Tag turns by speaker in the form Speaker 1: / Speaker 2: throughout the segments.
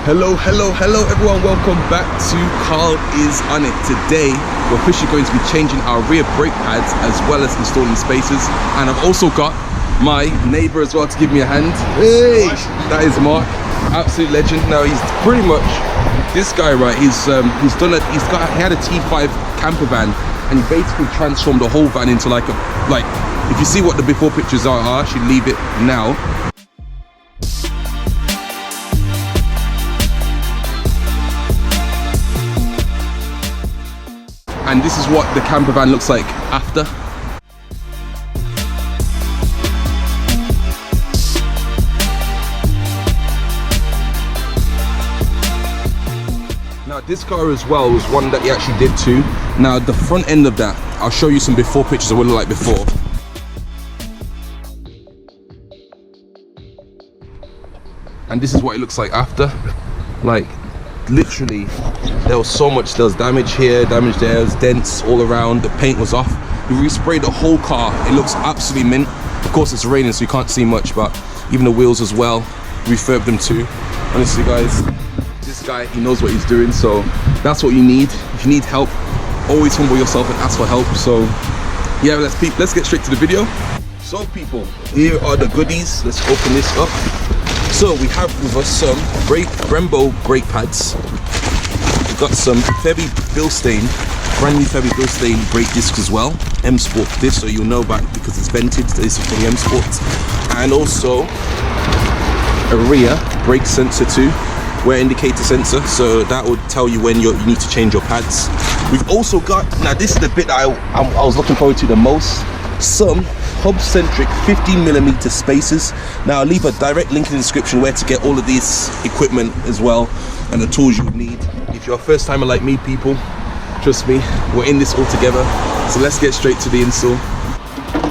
Speaker 1: Hello everyone, welcome back to Carl is on it. Today we're officially going to be changing our rear brake pads as well as installing spacers, and I've also got my neighbour as well to give me a hand. Hey, that is Mark, absolute legend. Now he's pretty much this guy, right? He had a T5 camper van, and he basically transformed the whole van into like if you see what the before pictures are, I'll actually leave it now. And this is what the camper van looks like after. Now this car as well was one that he actually did too. Now the front end of that, I'll show you some before pictures of what it looked like before. And this is what it looks like after. Like, literally, there was so much. There was damage here, damage there, there was dents all around. The paint was off. We resprayed the whole car. It looks absolutely mint. Of course it's raining, so you can't see much, but even the wheels as well, refurbed them too. Honestly guys, this guy, he knows what he's doing, so that's what you need. If you need help, always humble yourself and ask for help. So yeah, let's get straight to the video. So people, here are the goodies. Let's open this up. So we have with us some Brembo brake pads. We've got some Febby Bilstein, brand new Febby Bilstein brake discs as well. M Sport this, so you'll know about it because it's vented. This is from M Sport. And also a rear brake sensor too, rear indicator sensor, so that would tell you when you need to change your pads. We've also got, now this is the bit that I was looking forward to the most, some hub-centric 15mm spacers. Now I'll leave a direct link in the description where to get all of this equipment as well, and the tools you would need. If you're a first timer like me, people, trust me, we're in this all together. So let's get straight to the install.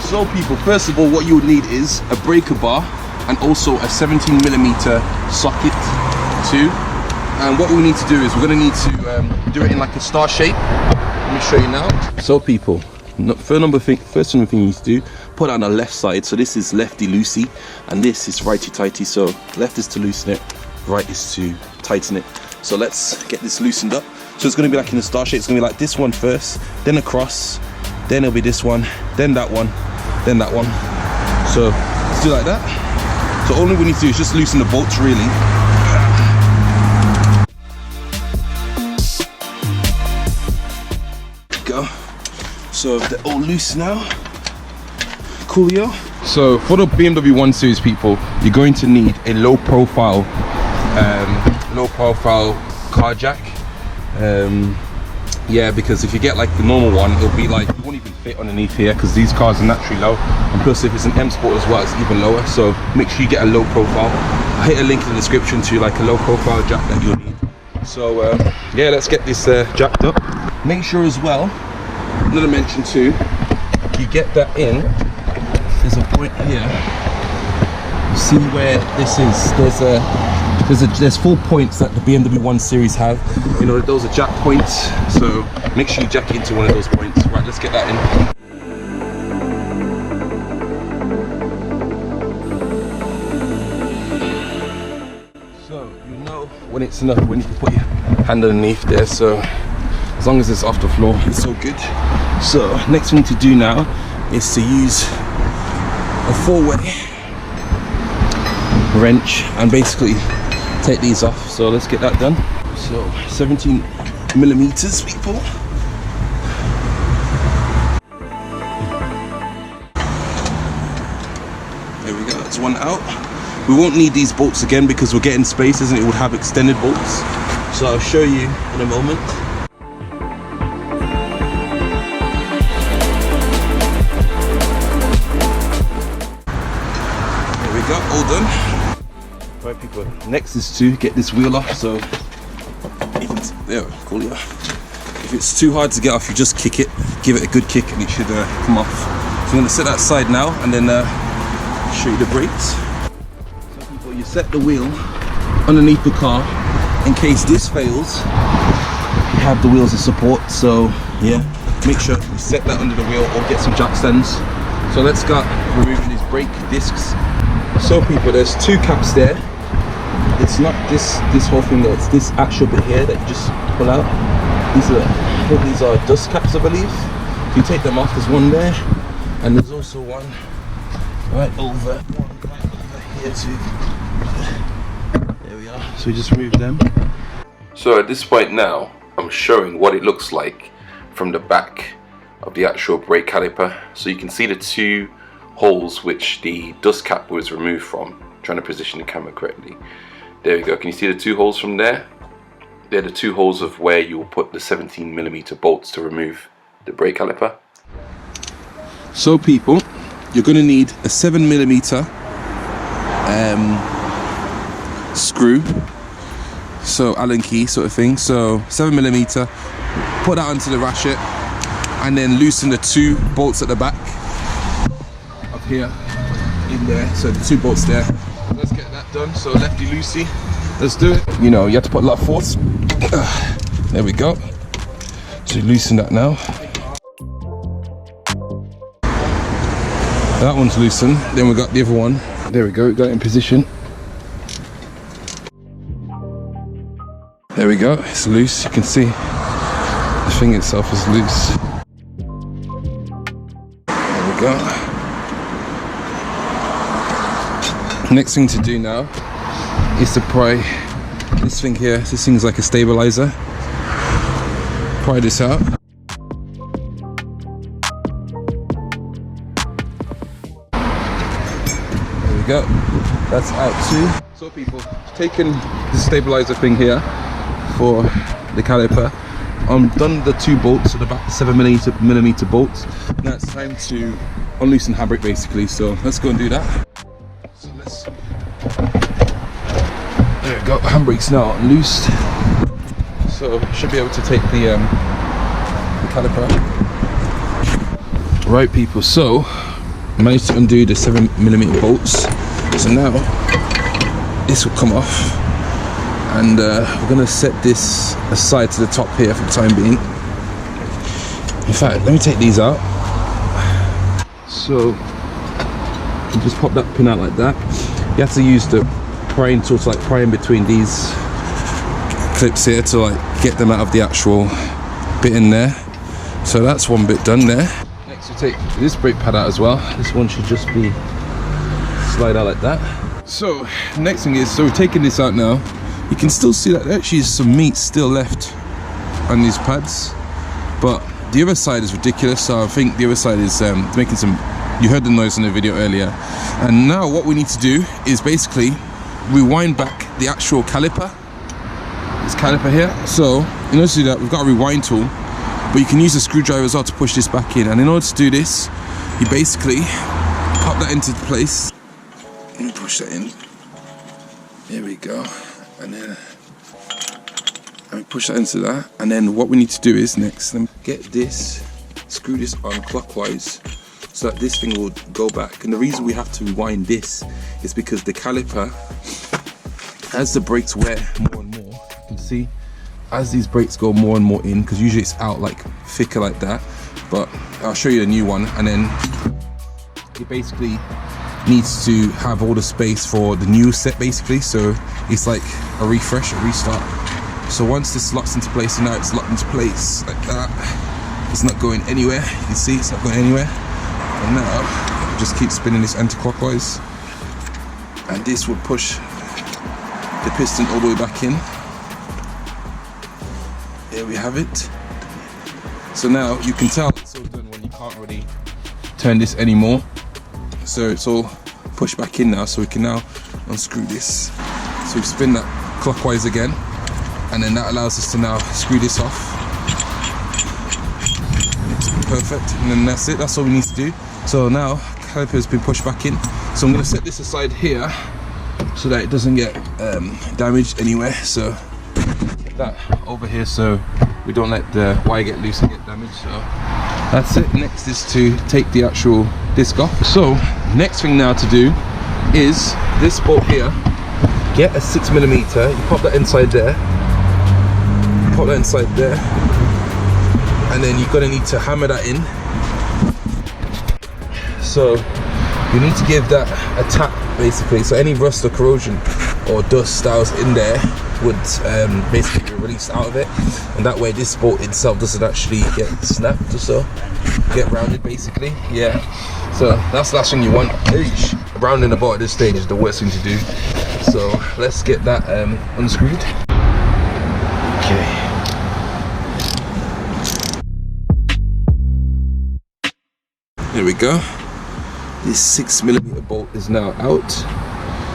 Speaker 1: So people, first of all, what you would need is a breaker bar and also a 17mm socket too. And what we need to do is we're going to need to do it in like a star shape. Let me show you now. So people, first thing you need to do, put it on the left side. So this is lefty loosey and this is righty tighty. So left is to loosen it, right is to tighten it. So let's get this loosened up. So it's going to be like in a star shape. It's going to be like this one first, then across, then it'll be this one, then that one, then that one. So let's do like that. So all we need to do is just loosen the bolts really. Go. So they're all loose now. Coolio. So for the BMW 1 Series people, you're going to need a low profile car jack. Yeah, because if you get like the normal one, it'll be like, it won't even fit underneath here because these cars are naturally low, and plus if it's an M Sport as well, it's even lower. So make sure you get a low profile. I'll hit a link in the description to like a low profile jack that you'll need. So yeah, let's get this jacked up. Make sure as well, another mention too, you get that in. There's a point here. See where this is? There's 4 points that the BMW 1 Series have. You know, those are jack points. So make sure you jack into one of those points. Right, let's get that in. So you know when it's enough, when you can put your hand underneath there. So as long as it's off the floor, it's all good. So next thing to do now is to use a 4-way wrench and basically take these off. So let's get that done. So 17mm people. There we go, that's one out. We won't need these bolts again because we're getting spacers and it would have extended bolts. So I'll show you in a moment. All done. Right people, next is to get this wheel off. So if it's there, cool, yeah. If it's too hard to get off, you just kick it, give it a good kick, and it should come off. So I'm going to set that aside now and then show you the brakes. So people, you set the wheel underneath the car in case this fails. You have the wheels of support. So yeah, make sure you set that under the wheel or get some jack stands. So let's start removing these brake discs. So people, there's two caps there. it's not this whole thing there, it's this actual bit here that you just pull out. These are dust caps, I believe. If you take them off, there's one there, and there's also one right over here too. There we are. So we just remove them. So at this point now, I'm showing what it looks like from the back of the actual brake caliper. So you can see the two holes which the dust cap was removed from. I'm trying to position the camera correctly. There we go. Can you see the two holes from there? They're the two holes of where you will put the 17mm bolts to remove the brake caliper. So people, you're going to need a 7mm screw, so Allen key sort of thing. So 7mm, put that onto the ratchet and then loosen the two bolts at the back up here in there. So the two bolts there. Let's get that done. So lefty loosey, let's do it. You know, you have to put a lot of force. There we go. So loosen that now. That one's loosened. Then we got the other one. There we go. We got it in position. There we go. It's loose. You can see the thing itself is loose. There we go. Next thing to do now is to pry this thing here. This thing's like a stabilizer. Pry this out. There we go. That's out too. So people, taking the stabilizer thing here for the caliper. I'm done the two bolts, so the back 7mm bolts. Now it's time to unloosen handbrake basically. So let's go and do that. So let's. There we go. Handbrake's now unloosed. So should be able to take the caliper out. Right people, so I managed to undo the 7mm bolts. So now this will come off, and we're gonna set this aside to the top here for the time being. In fact, let me take these out. So you just pop that pin out like that. You have to use the prying tool to like pry in between these clips here to like get them out of the actual bit in there. So that's one bit done there. Next we take this brake pad out as well. This one should just be slide out like that. So next thing is, so we're taking this out now. You can still see that there actually is some meat still left on these pads, but the other side is ridiculous. So I think the other side is making some, you heard the noise in the video earlier. And now what we need to do is basically rewind back the actual caliper, this caliper here. So in order to do that, we've got a rewind tool, but you can use a screwdriver as well to push this back in. And in order to do this, you basically pop that into place. Let me push that in. There we go. And then let me push that into that. And then what we need to do is next, let me get this, screw this on clockwise so that this thing will go back. And the reason we have to rewind this is because the caliper, as the brakes wear more and more, you can see as these brakes go more and more in, because usually it's out like thicker like that, but I'll show you a new one. And then it basically needs to have all the space for the new set basically, so it's like a refresh, a restart. So once this locks into place, and now it's locked into place like that, it's not going anywhere. You can see it's not going anywhere. And now just keep spinning this anti-clockwise, and this will push the piston all the way back in. There we have it. So now you can tell it's all done when you can't really turn this anymore. So it's all pushed back in now, so we can now unscrew this. So we spin that clockwise again, and then that allows us to now screw this off. It's perfect, and then that's it. That's all we need to do. So now caliper has been pushed back in. So I'm going to set this aside here so that it doesn't get damaged anywhere. So that over here so we don't let the wire get loose and get damaged. So that's it. Next is to take the actual disc off. So next thing now to do is this bolt here. Get a 6mm, you pop that inside there, and then you're going to need to hammer that in. So you need to give that a tap basically, so any rust or corrosion or dust that was in there would basically be released out of it, and that way this bolt itself doesn't actually get snapped or so, get rounded basically. Yeah, so that's the last thing you want. Rounding the bolt at this stage is the worst thing to do, so let's get that unscrewed. Okay. There we go. This 6mm bolt is now out.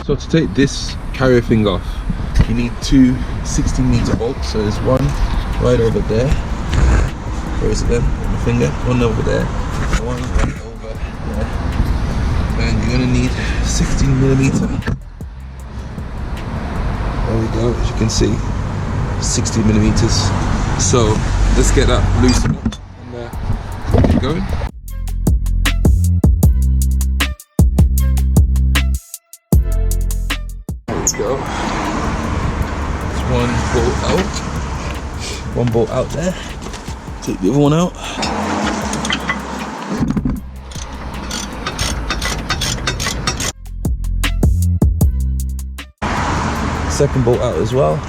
Speaker 1: So to take this carrier thing off, you need two 16mm bolts. So there's one right over there. Where is it then? My finger. One over there. One right over there. And you're gonna need 16mm. There we go. As you can see, 16mm. So let's get that loosened up and get going. Go. There's one bolt out there. Take the other one out. Second bolt out as well,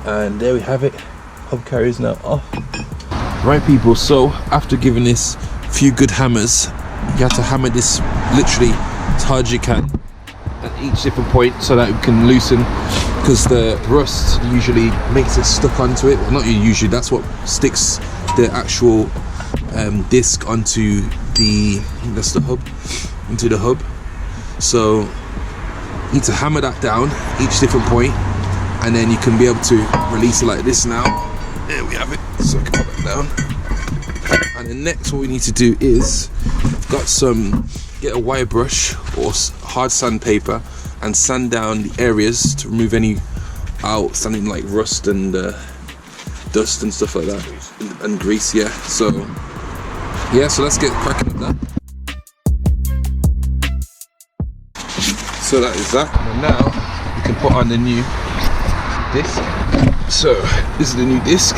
Speaker 1: and there we have it. Hub carrier is now off. Right people, so after giving this a few good hammers, you have to hammer this literally as hard as you can at each different point so that it can loosen, because the rust usually makes it stuck onto it. Well, not usually, that's what sticks the actual disc onto the, that's the hub, into the hub. So you need to hammer that down each different point, and then you can be able to release it like this now. There we have it. So I can put that down. And then next what we need to do is, get a wire brush or hard sandpaper and sand down the areas to remove any outstanding like rust and dust and stuff like that, and grease. Yeah, so let's get cracking with that. So that is that, and now we can put on the new disc. So this is the new disc.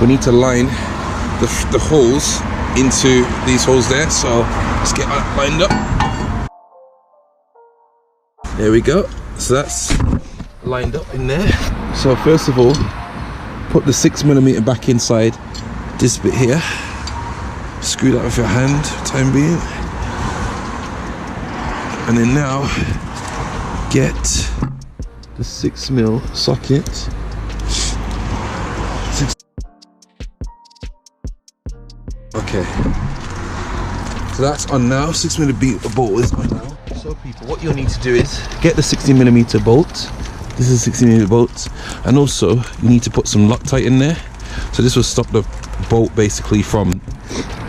Speaker 1: We need to line the holes into these holes there, so let's get that lined up. There we go, so that's lined up in there. So first of all, put the 6mm back inside this bit here. Screw that with your hand for the time being, and then now get the 6mm socket. Okay, so that's on now. 6mm bolt is on now. So people, what you'll need to do is get the 16mm bolt. This is a 16mm bolt, and also you need to put some Loctite in there. So this will stop the bolt basically from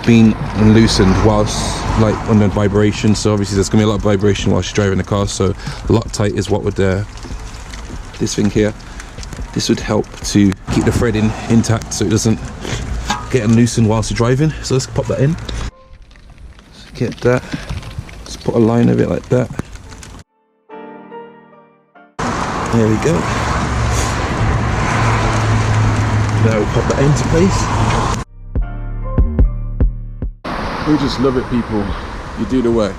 Speaker 1: being loosened whilst like under vibration. So obviously there's gonna be a lot of vibration whilst you're driving the car. So Loctite is what would this thing here. This would help to keep the threading intact so it doesn't get loosened whilst you're driving. So let's pop that in. Let's get that. Let's put a line of it like that. There we go. Now we'll pop that into place. We just love it, people. You do the work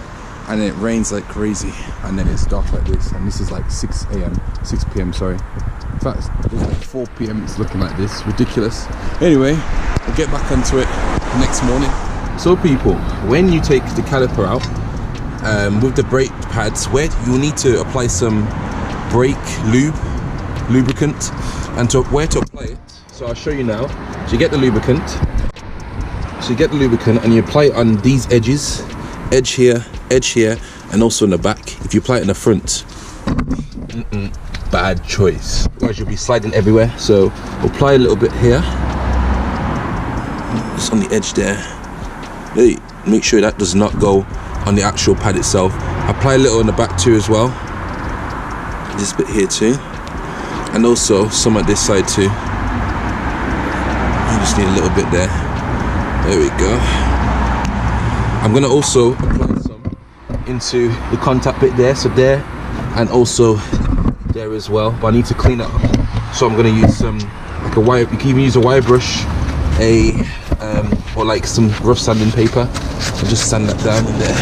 Speaker 1: and then it rains like crazy, and then it's dark like this, and this is like 6 p.m. sorry. In fact, it's like 4 p.m. it's looking like this. Ridiculous. Anyway, we'll get back onto it next morning. So people, when you take the caliper out with the brake pads wet, you'll need to apply some brake lubricant, and where to apply it, so I'll show you now. So you get the lubricant, and you apply it on these edges, edge here, and also in the back. If you apply it in the front, bad choice, otherwise you'll be sliding everywhere. So apply a little bit here, just on the edge there. Hey, make sure that does not go on the actual pad itself. Apply a little in the back too as well, this bit here too, and also some at this side too. I just need a little bit there. There we go. I'm gonna also apply some into the contact bit there, so there, and also there as well, but I need to clean it up. So I'm gonna use some, like a wire, you can even use a wire brush, or like some rough sanding paper, so just sand that down in there.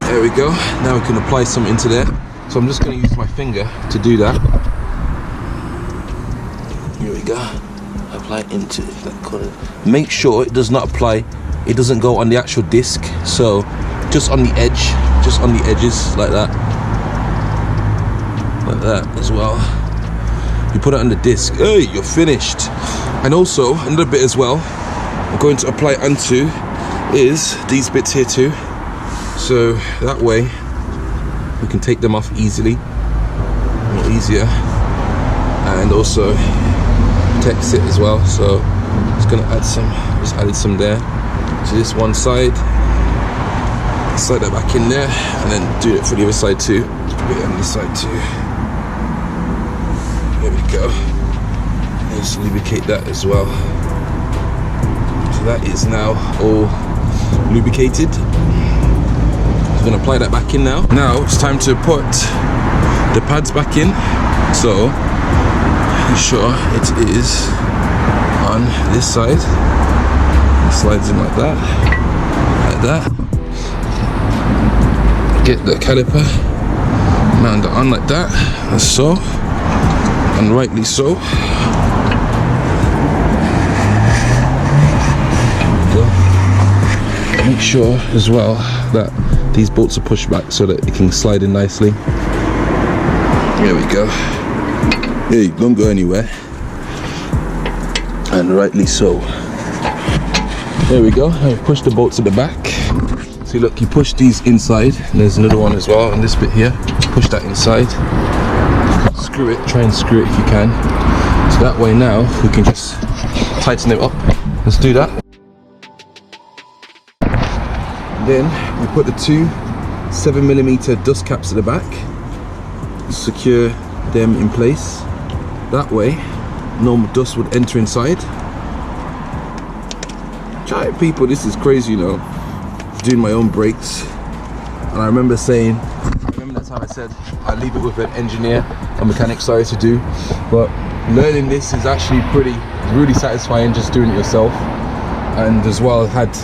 Speaker 1: There we go. Now we can apply some into there. So I'm just going to use my finger to do that. Here we go. Apply it into that corner. Make sure it does not apply, it doesn't go on the actual disc. So just on the edge, just on the edges, like that. Like that as well. You put it on the disc. Hey, you're finished. And also another bit as well I'm going to apply onto is these bits here too. So that way we can take them off easily, more easier, and also protects it as well. So just gonna add some, just added some there to this one side, slide that back in there, and then do it for the other side too. Put it on this side too. There we go. Let's lubricate that as well. So that is now all lubricated. I'm gonna apply that back in now. Now it's time to put the pads back in. So be sure it is on this side. It slides in like that, like that. Get the caliper, mount it on like that, as so, and rightly so. Make sure as well that these bolts are pushed back so that it can slide in nicely. There we go. Hey, don't go anywhere. And rightly so. There we go. Now you push the bolts at the back. See, look, you push these inside, and there's another one as well on this bit here. Push that inside. Screw it. Try and screw it if you can. So that way now we can just tighten it up. Let's do that. Then we put the two 7mm dust caps at the back, secure them in place. That way no dust would enter inside. Try it, people, this is crazy, you know, doing my own brakes. And I remember saying, that time I said I leave it with an engineer, a mechanic, sorry, to do, but learning this is actually really satisfying, just doing it yourself. And as well, had,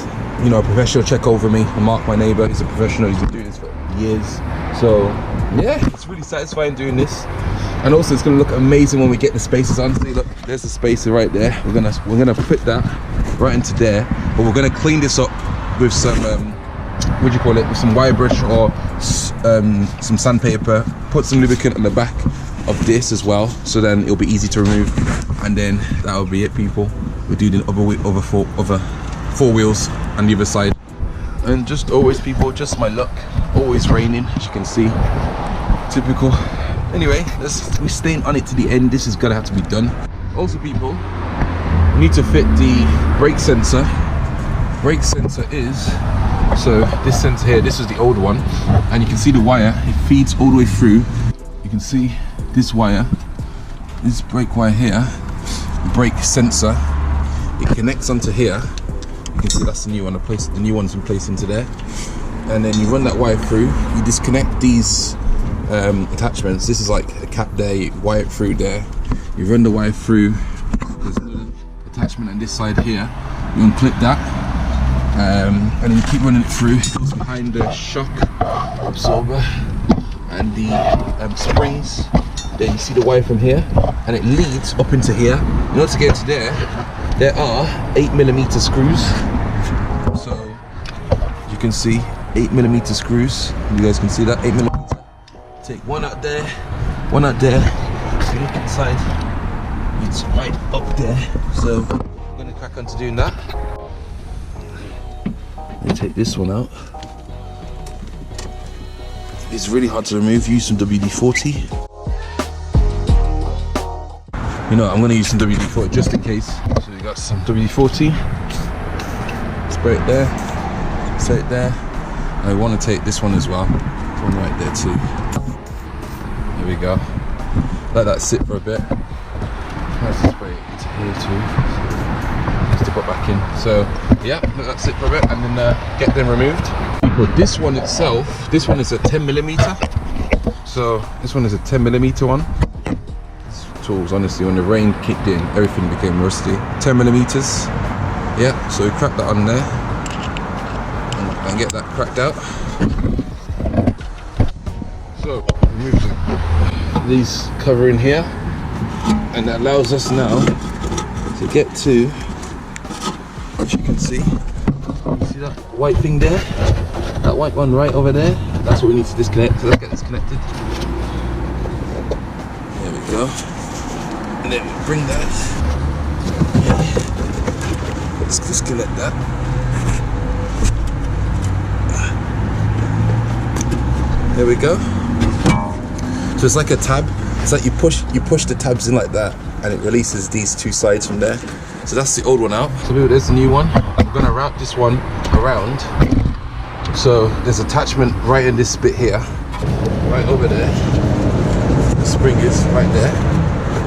Speaker 1: you know, a professional check over me. Mark, my neighbour, he's a professional, he's been doing this for years. So yeah, it's really satisfying doing this. And also it's gonna look amazing when we get the spacers on. See, look, there's the spacer right there. We're gonna put that right into there, but we're gonna clean this up with some what do you call it, with some wire brush or some sandpaper, put some lubricant on the back of this as well, so then it'll be easy to remove, and then that'll be it, people. We'll do the other four wheels on the other side. And just always, people, just my luck, always raining, as you can see, typical. Anyway, we're staying on it to the end. This is gonna have to be done. Also, people, we need to fit the brake sensor. Brake sensor is, so this sensor here, this is the old one, and you can see the wire, it feeds all the way through. You can see this wire, this brake wire here, brake sensor, it connects onto here. You can see that's the new one. The new one's been placed into there, and then you run that wire through. You disconnect these attachments. This is like a cap there. You wire it through there. You run the wire through. There's another attachment on this side here. You unclip that, and then you keep running it through. It goes behind the shock absorber and the springs. Then you see the wire from here, and it leads up into here. In order to get into there are 8mm screws. So you can see 8mm screws. You guys can see that 8mm. Take one out there, one out there. If you look inside, it's right up there. So I'm gonna crack on to doing that. Let me take this one out. It's really hard to remove. Use some WD-40. You know, I'm going to use some WD-40 just in case. So we got some WD-40. Spray it there. Set it there. I want to take this one as well. This one right there too. There we go. Let that sit for a bit. Let's spray it into here too. Just to put back in. So yeah, let that sit for a bit and then get them removed. But this one itself, this one is a 10mm. So this one is a 10mm one. Tools, honestly, when the rain kicked in, everything became rusty. 10mm. Yeah, so we crack that on there and get that cracked out. remove these cover in here, and that allows us now to get to, as you can see that white thing there, that white one right over there. That's what we need to disconnect. So let's get this connected. There we go. And then we bring that. Let's disconnect that. There we go. So it's like a tab. It's like you push the tabs in like that, and it releases these two sides from there. So that's the old one out. So there's the new one. We're gonna route this one around. So there's attachment right in this bit here, right over there. The spring is right there.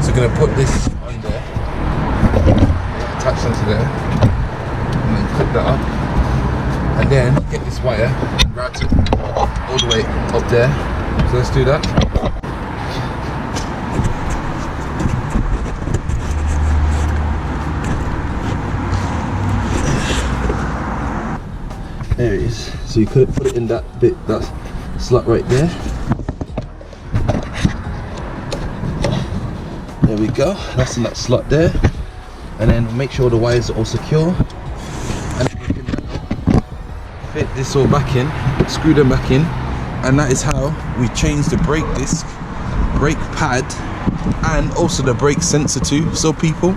Speaker 1: So we're gonna put this on there, attach onto there, and then clip that up, and then get this wire and route it all the way up there. So let's do that. There it is. So you could put it in that bit, that slot right there. There we go. That's in that slot there. And then make sure the wires are all secure. And then we can fit this all back in, screw them back in, and that is how we change the brake disc, brake pad, and also the brake sensor too. So people,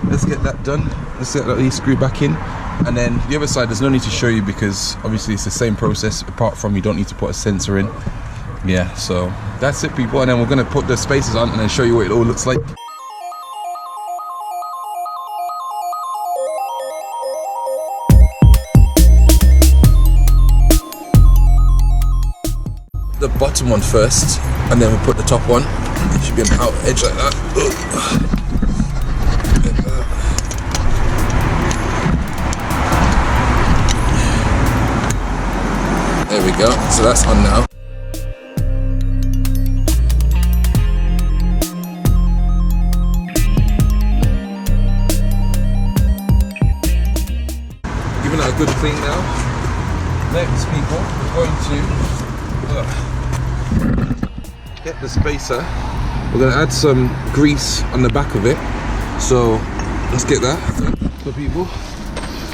Speaker 1: let's get that done. Let's get that screwed back in. And then the other side, there's no need to show you because obviously it's the same process, apart from you don't need to put a sensor in. Yeah, so that's it people, and then we're gonna put the spacers on and then show you what it all looks like. The bottom one first, and then we'll put the top one. It should be an out edge like that. There we go, so that's on now. Giving it a good clean now. Next people, we're going to get the spacer. We're going to add some grease on the back of it. So let's get that. So people,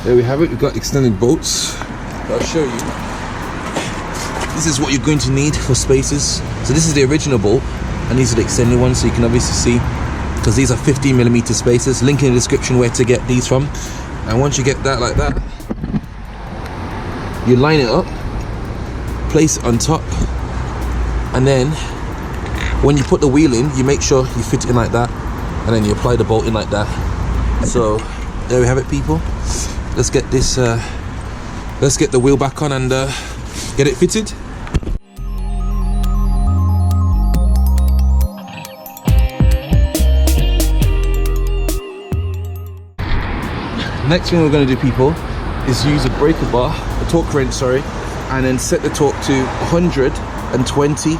Speaker 1: there we have it. We've got extended bolts. I'll show you. This is what you're going to need for spacers. So this is the original bolt, and these are the extended ones, so you can obviously see, because these are 15mm spacers. Link in the description where to get these from. And once you get that like that, you line it up, place it on top, and then when you put the wheel in, you make sure you fit it in like that, and then you apply the bolt in like that. So there we have it people. Let's get this let's get the wheel back on and get it fitted. Next thing we're going to do people is use a breaker bar, a torque wrench sorry, and then set the torque to 120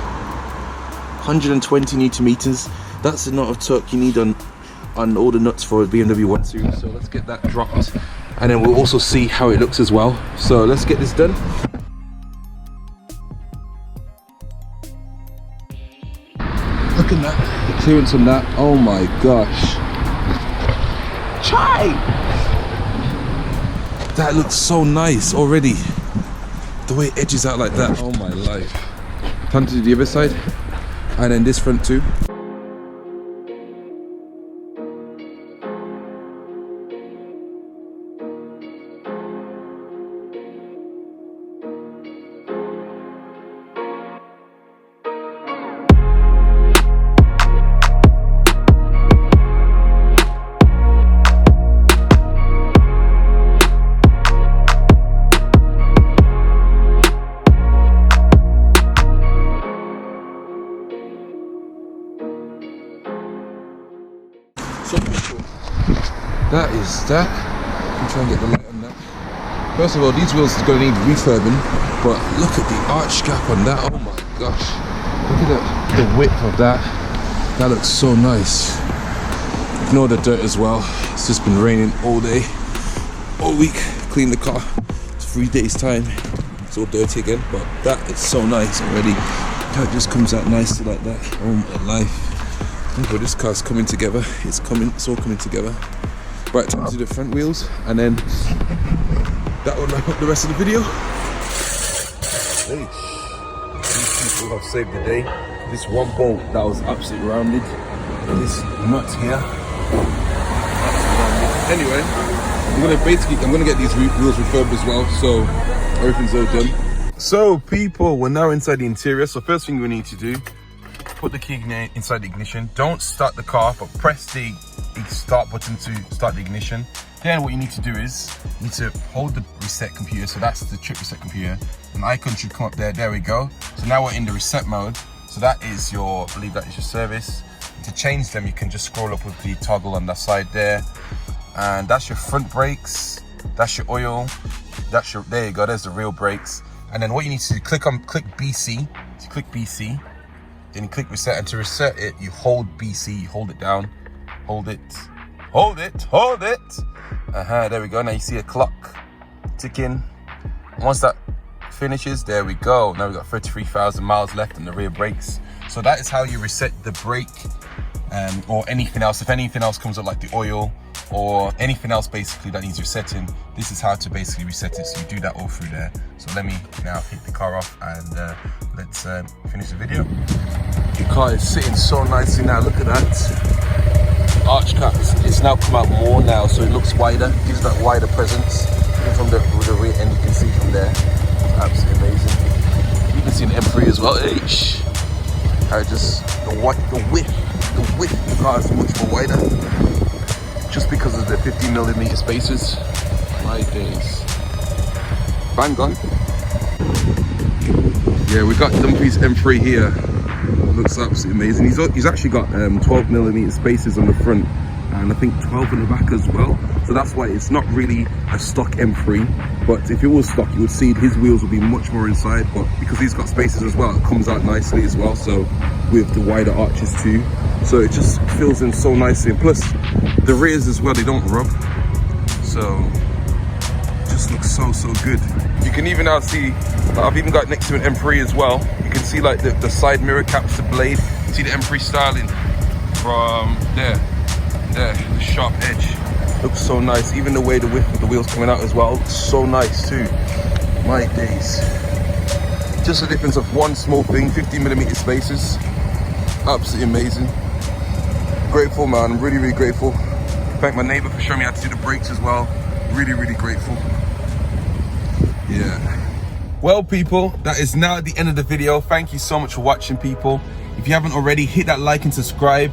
Speaker 1: Newton meters. That's the amount of torque you need on all the nuts for a BMW 1 Series. So let's get that dropped, and then we'll also see how it looks as well. So let's get this done. Look at that, the clearance on that, oh my gosh. Chai! That looks so nice already. The way it edges out like that, oh my life. Time to do the other side, and then this front too. That is that. I'm trying to get the light on that. First of all, these wheels are going to need refurbing, but look at the arch gap on that. Oh my gosh. Look at the width of that. That looks so nice. Ignore the dirt as well. It's just been raining all day, all week. Clean the car. It's 3 days time. It's all dirty again, but that is so nice already. How it just comes out nicely like that. Oh my life. Oh, but this car's coming together. It's all coming together. Right, time to do the front wheels, and then that will wrap up the rest of the video. Hey, these people have saved the day. This one bolt that was absolutely rounded, this nut here, absolutely rounded. Anyway, I'm gonna get these wheels refurbed as well, so everything's all done. So people, we're now inside the interior. So first thing we need to do, put the key inside the ignition. Don't start the car, but press the start button to start the ignition. Then what you need to do is, you need to hold the reset computer. So that's the trip reset computer. An icon should come up there. There we go. So now we're in the reset mode. So that is your, I believe that is your service. To change them, you can just scroll up with the toggle on that side there. And that's your front brakes. That's your oil. That's your, there you go, there's the real brakes. And then what you need to do, click BC. So click BC. Then you click reset, and to reset it, you hold BC, you hold it down. Hold it. Hold it. Hold it. There we go. Now you see a clock ticking. Once that finishes, there we go. Now we've got 33,000 miles left on the rear brakes. So that is how you reset the brake, or anything else. If anything else comes up like the oil or anything else basically that needs resetting, this is how to basically reset it. So you do that all through there. So let me now hit the car off, and let's finish the video. The car is sitting so nicely now. Look at that. Arch cap, it's now come out more now, so it looks wider, gives that wider presence. Even from the rear end, you can see from there. It's absolutely amazing. You can see an M3 as well. How just the width of the car is much more wider, just because of the 50mm spacers. My days. Bang on. Yeah, we got Dumpy's M3 here. Looks absolutely amazing. He's actually got 12mm spacers on the front, and I think 12 in the back as well. So that's why it's not really a stock M3, but if it was stock, you would see his wheels would be much more inside, but because he's got spacers as well, it comes out nicely as well. So with the wider arches too, so it just fills in so nicely. And plus the rears as well, they don't rub, so it just looks so good. You can even now see, I've even got next to an M3 as well. You can see like the side mirror caps, the blade. See the M3 styling from there, the sharp edge. Looks so nice. Even the way the width of the wheels coming out as well, looks so nice too. My days. Just a difference of one small thing, 50mm spacers. Absolutely amazing. Grateful, man. I'm really grateful. Thank my neighbor for showing me how to do the brakes as well. Really grateful. Yeah. Well people, that is now at the end of the video. Thank you so much for watching, people. If you haven't already, hit that like and subscribe.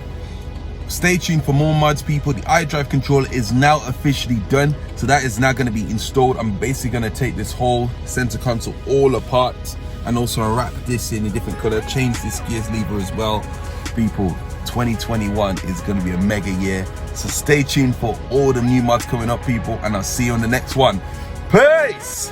Speaker 1: Stay tuned for more mods, people. The iDrive controller is now officially done, so that is now going to be installed. I'm basically going to take this whole center console all apart, and also wrap this in a different color, change this gears lever as well. People, 2021 is going to be a mega year, so stay tuned for all the new mods coming up, people, and I'll see you on the next one. Peace.